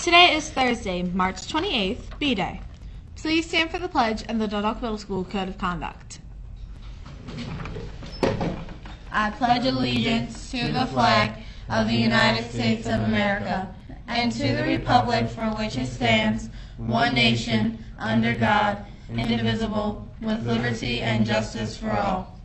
Today is Thursday, March 28th, B-Day. Please stand for the pledge and the Dundalk Middle School Code of Conduct. I pledge allegiance to the flag of the United States of America and to the republic for which it stands, one nation, under God, indivisible, with liberty and justice for all.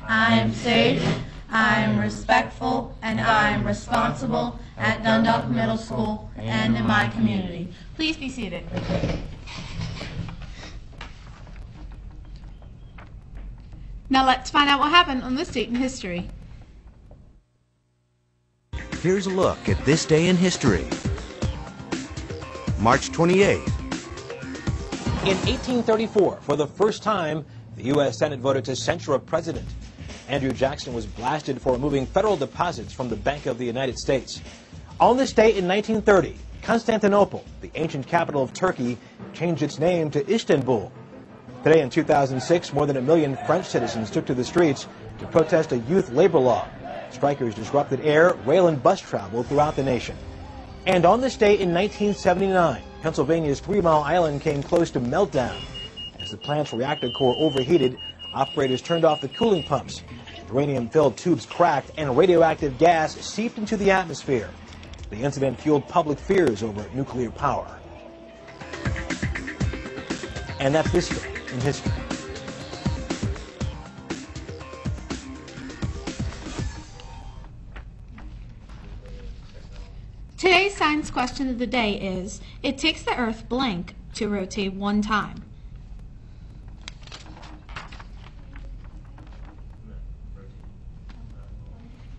I am safe, I am respectful, and I am responsible at Dundalk Middle School and in my community. Please be seated. Now let's find out what happened on this date in history. Here's a look at this day in history. March 28th. In 1834, for the first time, the U.S. Senate voted to censure a president. Andrew Jackson was blasted for removing federal deposits from the Bank of the United States. On this date in 1930, Constantinople, the ancient capital of Turkey, changed its name to Istanbul. Today in 2006, more than 1 million French citizens took to the streets to protest a youth labor law. Strikers disrupted air, rail, and bus travel throughout the nation. And on this date in 1979, Pennsylvania's 3 Mile Island came close to meltdown. As the plant's reactor core overheated, operators turned off the cooling pumps. Uranium-filled tubes cracked and radioactive gas seeped into the atmosphere. The incident fueled public fears over nuclear power. And that's this day in history. Today's science question of the day is, it takes the Earth blank to rotate 1 time.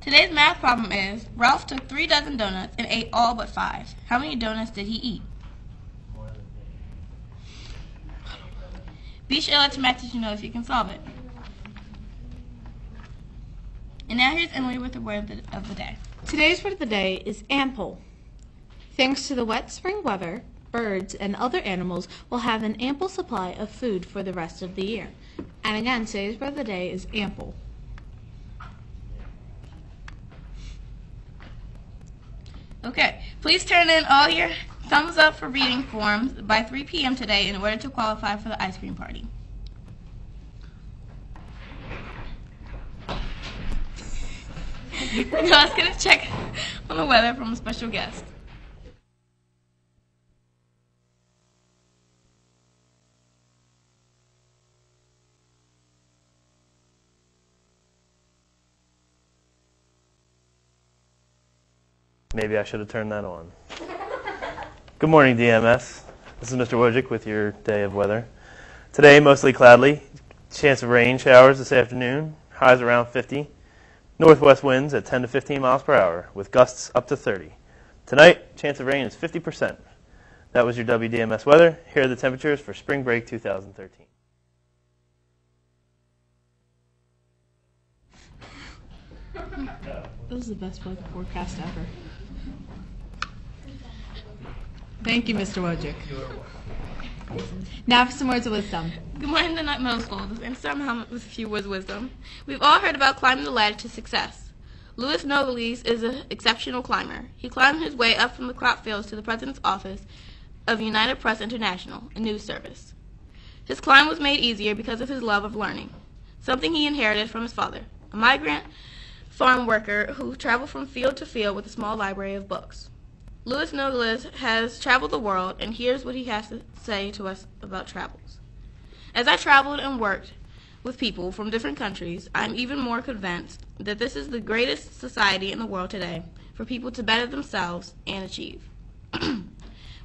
Today's math problem is, Ralph took 3 dozen donuts and ate all but 5. How many donuts did he eat? Be sure to let your math teacher know if you can solve it. And now here's Emily with the word of the day. Today's word of the day is ample. Thanks to the wet spring weather, birds and other animals will have an ample supply of food for the rest of the year. And again, today's word of the day is ample. Okay, please turn in all your thumbs up for reading forms by 3 p.m. today in order to qualify for the ice cream party. Now let's get a check on the weather from a special guest. Maybe I should have turned that on. Good morning, DMS. This is Mr. Wojcik with your day of weather. Today, mostly cloudy. Chance of rain showers this afternoon. Highs around 50. Northwest winds at 10 to 15 miles per hour with gusts up to 30. Tonight, chance of rain is 50%. That was your WDMS weather. Here are the temperatures for spring break 2013. This is the best weather forecast ever. Thank you, Mr. Wojcik. Now for some words of wisdom. Good morning, Dundalk Middle School, and somehow with a few words of wisdom. We've all heard about climbing the ladder to success. Louis Nogeles is an exceptional climber. He climbed his way up from the crop fields to the president's office of United Press International, a news service. His climb was made easier because of his love of learning, something he inherited from his father, a migrant farm worker who traveled from field to field with a small library of books. Louis Nogeles has traveled the world, and here's what he has to say to us about travels. As I traveled and worked with people from different countries, I'm even more convinced that this is the greatest society in the world today for people to better themselves and achieve.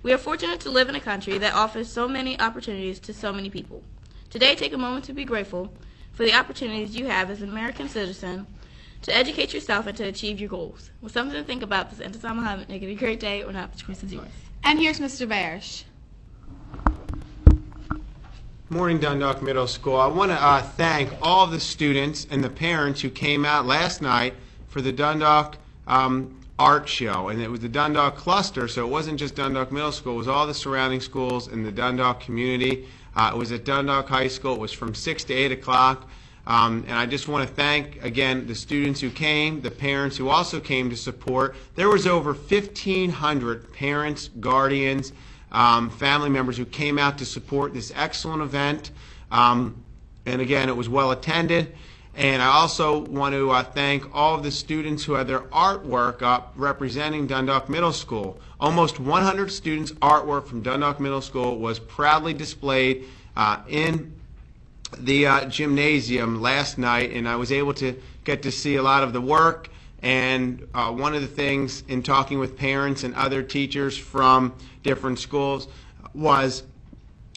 We are fortunate to live in a country that offers so many opportunities to so many people. Today, take a moment to be grateful for the opportunities you have as an American citizen to educate yourself and to achieve your goals. With something to think about this end of summer, make it a great day or not. The choice is yours. And here's Mr. Bayersh. Morning, Dundalk Middle School. I want to thank all of the students and the parents who came out last night for the Dundalk art show. And it was the Dundalk cluster, so it wasn't just Dundalk Middle School. It was all the surrounding schools in the Dundalk community. It was at Dundalk High School. It was from 6 to 8 o'clock. And I just want to thank, again, the students who came, the parents who also came to support. There was over 1,500 parents, guardians, family members who came out to support this excellent event. And again, it was well attended. And I also want to thank all of the students who had their artwork up representing Dundalk Middle School. Almost 100 students' artwork from Dundalk Middle School was proudly displayed in the gymnasium last night, and I was able to get to see a lot of the work. And one of the things in talking with parents and other teachers from different schools was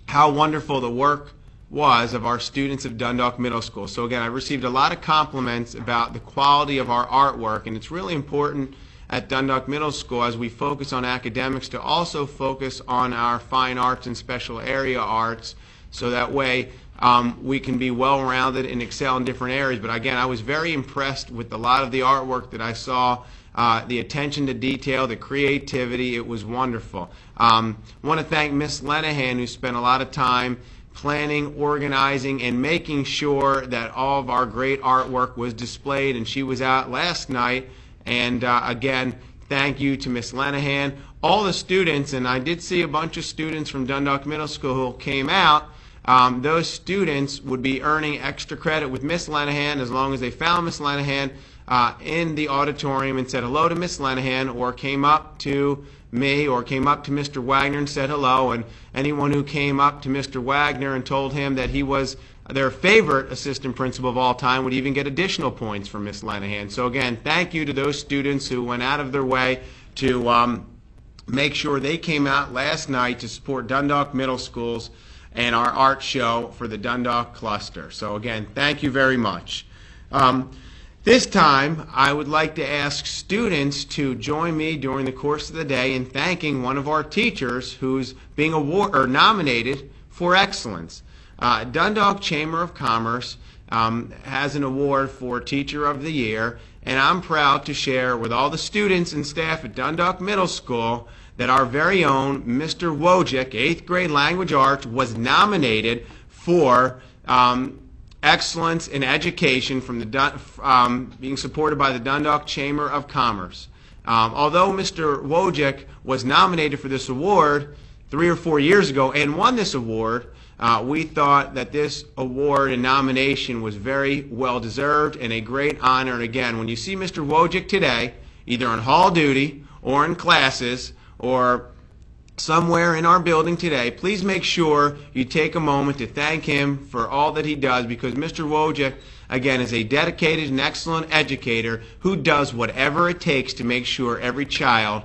how wonderful the work was of our students of Dundalk Middle School. So again, I received a lot of compliments about the quality of our artwork, and it's really important at Dundalk Middle School as we focus on academics to also focus on our fine arts and special area arts, so that way we can be well-rounded and excel in different areas. But again, I was very impressed with a lot of the artwork that I saw, the attention to detail, the creativity. It was wonderful. I want to thank Miss Lenahan, who spent a lot of time planning, organizing, and making sure that all of our great artwork was displayed, and she was out last night. And again, thank you to Miss Lenahan, all the students, and I did see a bunch of students from Dundalk Middle School who came out. Those students would be earning extra credit with Miss Lenahan as long as they found Miss Lenahan in the auditorium and said hello to Miss Lenahan, or came up to me or came up to Mr. Wagner and said hello. And anyone who came up to Mr. Wagner and told him that he was their favorite assistant principal of all time would even get additional points from Miss Lenahan. So again, thank you to those students who went out of their way to make sure they came out last night to support Dundalk Middle Schools and our art show for the Dundalk cluster. So again, thank you very much. This time, I would like to ask students to join me during the course of the day in thanking one of our teachers who's being nominated for excellence. Dundalk Chamber of Commerce has an award for Teacher of the Year, and I'm proud to share with all the students and staff at Dundalk Middle School that our very own Mr. Wojcik, 8th grade language arts, was nominated for excellence in education from the being supported by the Dundalk Chamber of Commerce. Although Mr. Wojcik was nominated for this award 3 or 4 years ago and won this award, we thought that this award and nomination was very well deserved and a great honor. And again, when you see Mr. Wojcik today, either on hall duty or in classes or somewhere in our building today, please make sure you take a moment to thank him for all that he does, because Mr. Wojcik, again, is a dedicated and excellent educator who does whatever it takes to make sure every child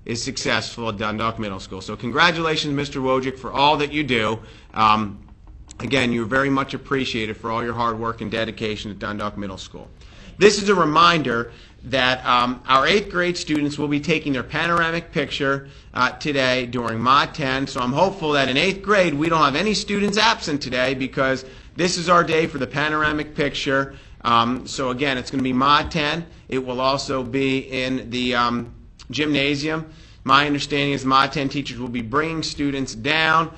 is successful at Dundalk Middle School. So congratulations, Mr. Wojcik, for all that you do. Again, you're very much appreciated for all your hard work and dedication at Dundalk Middle School. This is a reminder that our 8th grade students will be taking their panoramic picture today during Mod 10. So I'm hopeful that in 8th grade we don't have any students absent today, because this is our day for the panoramic picture. So again, it's going to be Mod 10. It will also be in the gymnasium. My understanding is Mod 10 teachers will be bringing students down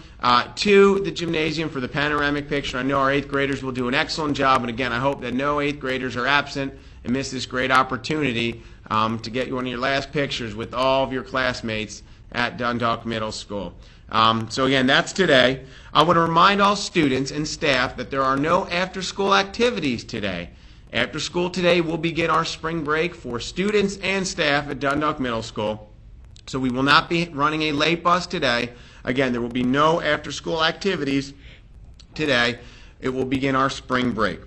to the gymnasium for the panoramic picture. I know our 8th graders will do an excellent job, and again, I hope that no 8th graders are absent and miss this great opportunity to get one of your last pictures with all of your classmates at Dundalk Middle School. So again, that's today. I want to remind all students and staff that there are no after-school activities today. After school today, we'll begin our spring break for students and staff at Dundalk Middle School. So we will not be running a late bus today. Again, there will be no after-school activities today. It will begin our spring break.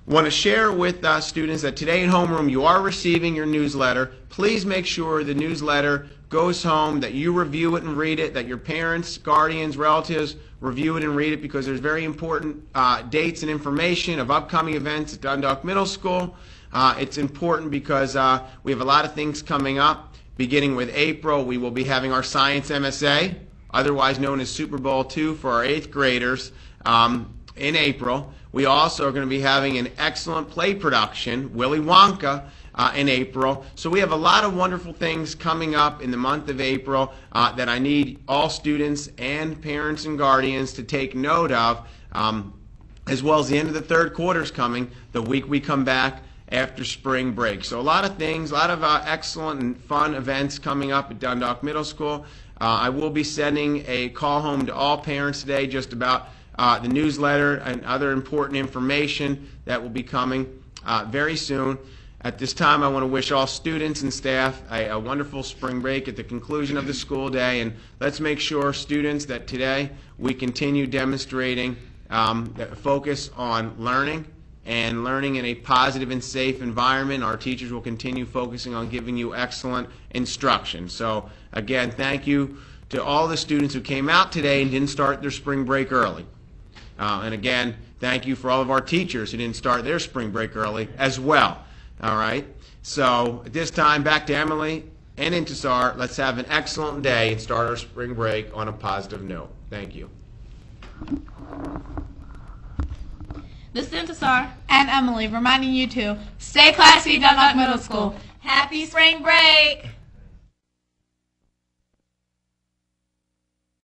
I want to share with students that today in homeroom you are receiving your newsletter. Please make sure the newsletter goes home, that you review it and read it, that your parents, guardians, relatives review it and read it, because there's very important dates and information of upcoming events at Dundalk Middle School. It's important because we have a lot of things coming up. Beginning with April, we will be having our Science MSA, otherwise known as Super Bowl II, for our 8th graders in April. We also are going to be having an excellent play production, Willy Wonka, in April. So we have a lot of wonderful things coming up in the month of April that I need all students and parents and guardians to take note of. as well as the end of the third quarter is coming, the week we come back after spring break. So a lot of things, a lot of excellent and fun events coming up at Dundalk Middle School. I will be sending a call home to all parents today just about the newsletter and other important information that will be coming very soon. At this time, I want to wish all students and staff a wonderful spring break at the conclusion of the school day, and let's make sure, students, that today we continue demonstrating that focus on learning and learning in a positive and safe environment. Our teachers will continue focusing on giving you excellent instruction. So again, thank you to all the students who came out today and didn't start their spring break early. And again, thank you for all of our teachers who didn't start their spring break early as well. All right. So at this time, back to Emily and Intisar. Let's have an excellent day and start our spring break on a positive note. Thank you. This is Intisar. And Emily reminding you to stay classy, Dundalk Middle School. Happy spring break!